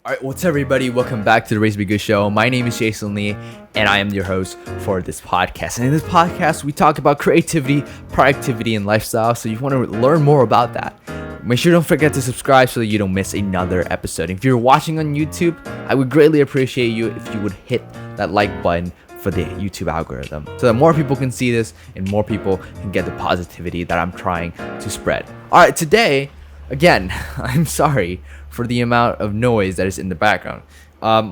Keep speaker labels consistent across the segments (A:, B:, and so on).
A: Alright, what's up everybody? Welcome back to the Raise Be Good Show. My name is Jason Lee, and I am your host for this podcast. And in this podcast, we talk about creativity, productivity, and lifestyle. So if you want to learn more about that, make sure don't forget to subscribe so that you don't miss another episode. If you're watching on YouTube, I would greatly appreciate you if you would hit that like button for the YouTube algorithm so that more people can see this and more people can get the positivity that I'm trying to spread. Alright, today, again, I'm sorry for the amount of noise that is in the background,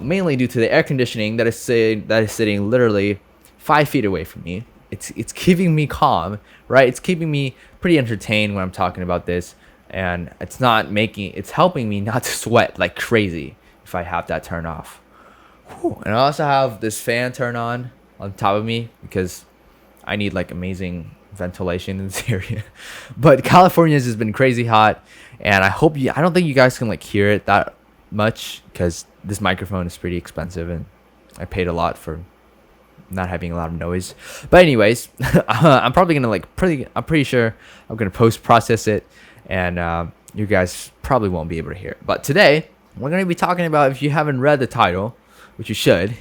A: mainly due to the air conditioning that is sitting literally 5 feet away from me. It's keeping me calm, right? It's keeping me pretty entertained when I'm talking about this, and it's helping me not to sweat like crazy if I have that turned off. Whew. And I also have this fan turned on top of me because I need like amazing ventilation in this area. But California has just been crazy hot, and I don't think you guys can like hear it that much because this microphone is pretty expensive and I paid a lot for not having a lot of noise. But anyways, I'm probably gonna I'm pretty sure I'm gonna post process it, and you guys probably won't be able to hear it. But today we're gonna be talking about, if you haven't read the title, which you should,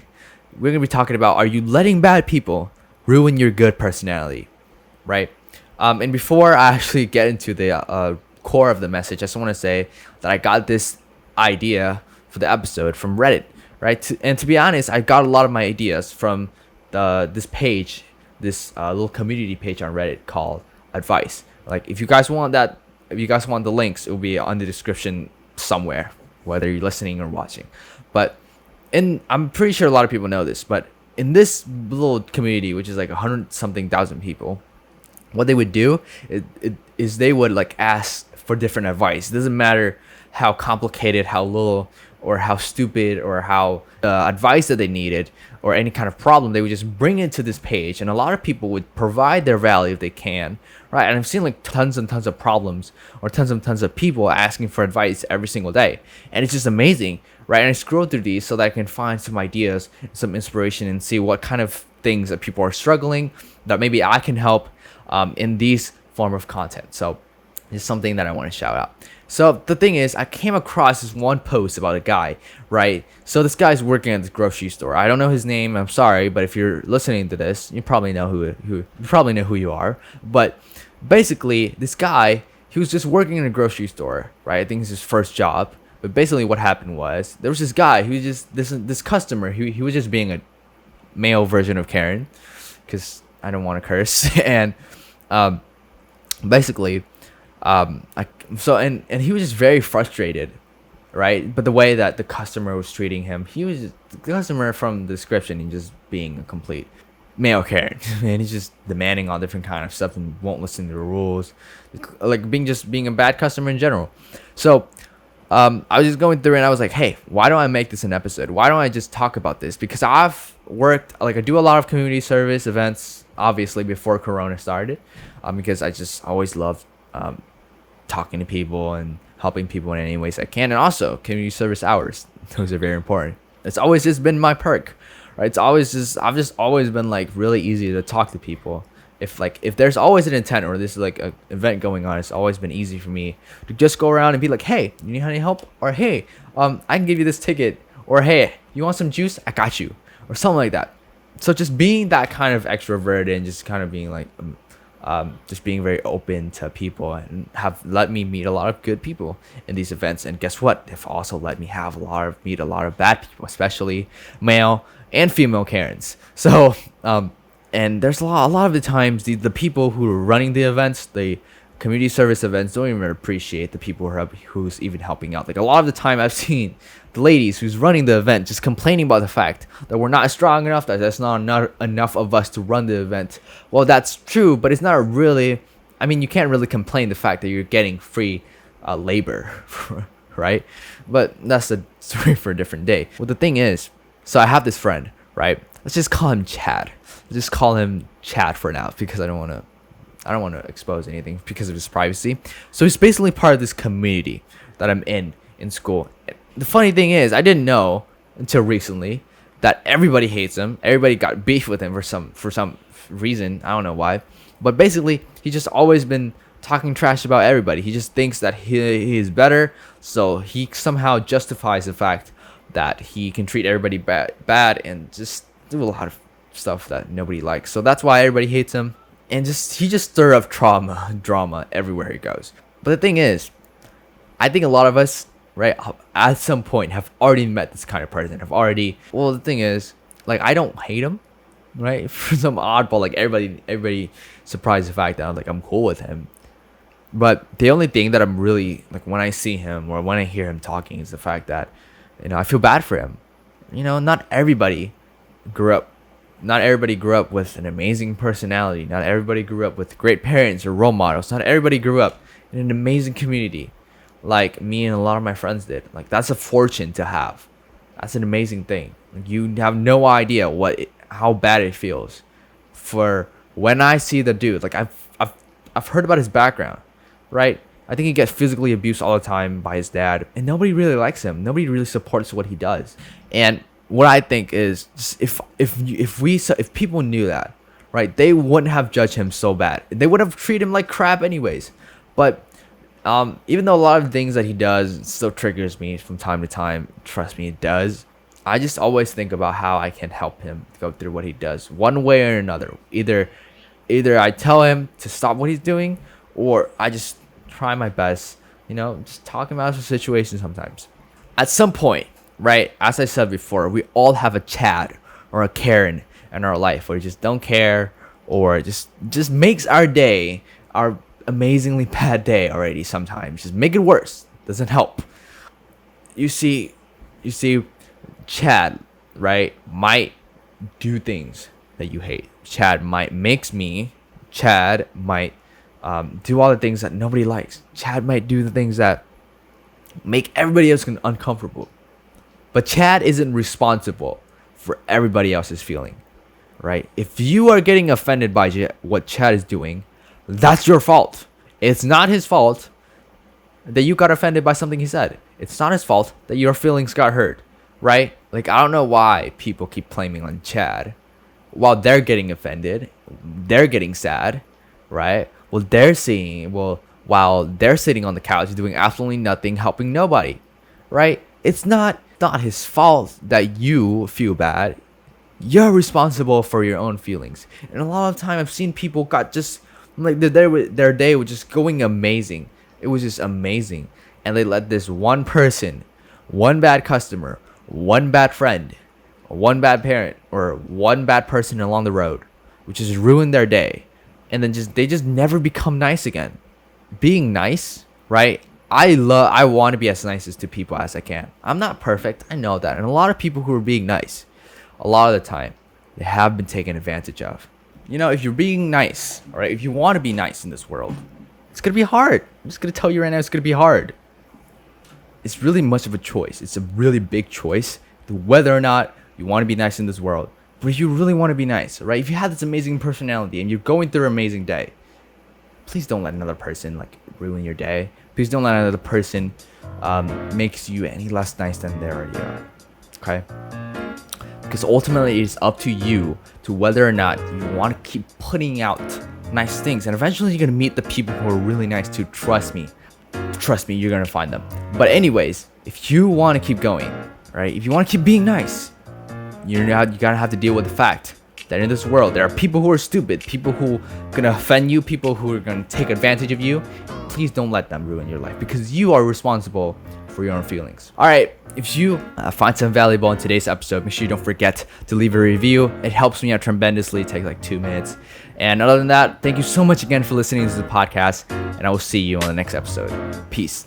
A: we're gonna be talking about, are you letting bad people ruin your good personality? Right? And before I actually get into the core of the message, I just want to say that I got this idea for the episode from Reddit, right? And to be honest, I got a lot of my ideas from this page, this little community page on Reddit called Advice. Like, if you guys want the links, it will be on the description somewhere, whether you're listening or watching. But I'm pretty sure a lot of people know this, but in this little community, which is like 100-something thousand people, what they would do is they would like ask for different advice. It doesn't matter how complicated, how little, or how stupid, or how advice that they needed, or any kind of problem. They would just bring it to this page, and a lot of people would provide their value if they can, right? And I've seen like tons and tons of problems, or tons and tons of people asking for advice every single day, and it's just amazing, right? And I scroll through these so that I can find some ideas, some inspiration, and see what kind of things that people are struggling that maybe I can help in these form of content. So it's something that I want to shout out. So the thing is, I came across this one post about a guy, right? So this guy's working at this grocery store. I don't know his name. I'm sorry, but if you're listening to this, you probably know who you are. But basically, this guy, he was just working in a grocery store, right? I think it's his first job. But basically, what happened was there was this guy who just this customer. He was just being a male version of Karen, because I don't want to curse. And basically, he was just very frustrated, right? But the way that the customer was treating him, the customer from the description, he just being a complete male Karen, and he's just demanding all different kind of stuff and won't listen to the rules, like being a bad customer in general. So I was just going through and I was like, hey, why don't I make this an episode? Why don't I just talk about this? Because I do a lot of community service events, obviously, before Corona started, because I just always loved talking to people and helping people in any ways I can. And also community service hours, those are very important. It's always just been my perk, right? I've just always been like really easy to talk to people. If there's always an intent, or this is like an event going on, it's always been easy for me to just go around and be like, hey, you need any help? Or hey, I can give you this ticket. Or hey, you want some juice? I got you. Or something like that. So just being that kind of extroverted and just kind of being like just being very open to people, and have let me meet a lot of good people in these events. And guess what? They've also let me meet a lot of bad people, especially male and female Karens. So and there's a lot of the times the people who are running the events, the community service events, don't even appreciate the people who's even helping out. Like, a lot of the time I've seen the ladies who's running the event just complaining about the fact that we're not strong enough, that there's not enough of us to run the event. Well, that's true, but it's not really, I mean, you can't really complain the fact that you're getting free labor, right? But that's a story for a different day. Well, the thing is, so I have this friend, right? Let's just call him Chad. Let's just call him Chad for now, because I don't want to expose anything because of his privacy. So he's basically part of this community that I'm in school. The funny thing is, I didn't know until recently that everybody hates him. Everybody got beef with him for some reason. I don't know why. But basically, he's just always been talking trash about everybody. He just thinks that he is better, so he somehow justifies the fact that he can treat everybody bad and just do a lot of stuff that nobody likes. So that's why everybody hates him. And he just stir up drama everywhere he goes. But the thing is, I think a lot of us, right, at some point have already met this kind of person. The thing is, like, I don't hate him, right? For some oddball, like everybody surprised the fact that I'm cool with him. But the only thing that I'm really, like, when I see him or when I hear him talking is the fact that, I feel bad for him. Not everybody grew up with an amazing personality. Not everybody grew up with great parents or role models. Not everybody grew up in an amazing community like me and a lot of my friends did. Like, that's a fortune to have. That's an amazing thing. Like, you have no idea how bad it feels for when I see the dude. Like, I've heard about his background, right? I think he gets physically abused all the time by his dad, and nobody really likes him. Nobody really supports what he does. And what I think is, just if people knew that, right, they wouldn't have judged him so bad. They would have treated him like crap anyways. But even though a lot of things that he does still triggers me from time to time, trust me, it does. I just always think about how I can help him go through what he does, one way or another. Either I tell him to stop what he's doing, or I just try my best, just talk him out of the situation sometimes. At some point, right, as I said before, we all have a Chad or a Karen in our life where we just don't care, or just makes our day, our amazingly bad day already sometimes, just make it worse. Doesn't help. You see Chad, right, might do things that you hate. Chad might do all the things that nobody likes. Chad might do the things that make everybody else uncomfortable. But Chad isn't responsible for everybody else's feeling, right? If you are getting offended by what Chad is doing, that's your fault. It's not his fault that you got offended by something he said. It's not his fault that your feelings got hurt, right? Like, I don't know why people keep blaming on Chad while they're getting offended, they're getting sad, right? While they're sitting on the couch doing absolutely nothing, helping nobody, right? It's not his fault that you feel bad. You're responsible for your own feelings. And a lot of time I've seen people got just like their day was just going amazing. It was just amazing. And they let this one person, one bad customer, one bad friend, one bad parent, or one bad person along the road, which just ruined their day. And then they just never become nice again. Being nice, right? I want to be as nice to people as I can. I'm not perfect. I know that. And a lot of people who are being nice, a lot of the time, they have been taken advantage of. If you're being nice, all right, if you want to be nice in this world, it's going to be hard. I'm just going to tell you right now, it's going to be hard. It's really much of a choice. It's a really big choice to whether or not you want to be nice in this world. But if you really want to be nice, right? If you have this amazing personality and you're going through an amazing day, please don't let another person ruin your day. Please don't let another person makes you any less nice than they already are. Okay? Because ultimately it's up to you to whether or not you want to keep putting out nice things. And eventually you're going to meet the people who are really nice too. Trust me, you're going to find them. But anyways, if you want to keep going, right? If you want to keep being nice, you gotta have to deal with the fact that in this world there are people who are stupid, people who are gonna offend you, people who are gonna take advantage of you. Please don't let them ruin your life, because you are responsible for your own feelings. All right, if you find some valuable in today's episode, make sure you don't forget to leave a review. It helps me out tremendously. It takes 2 minutes. And other than that, thank you so much again for listening to the podcast, and I will see you on the next episode. Peace.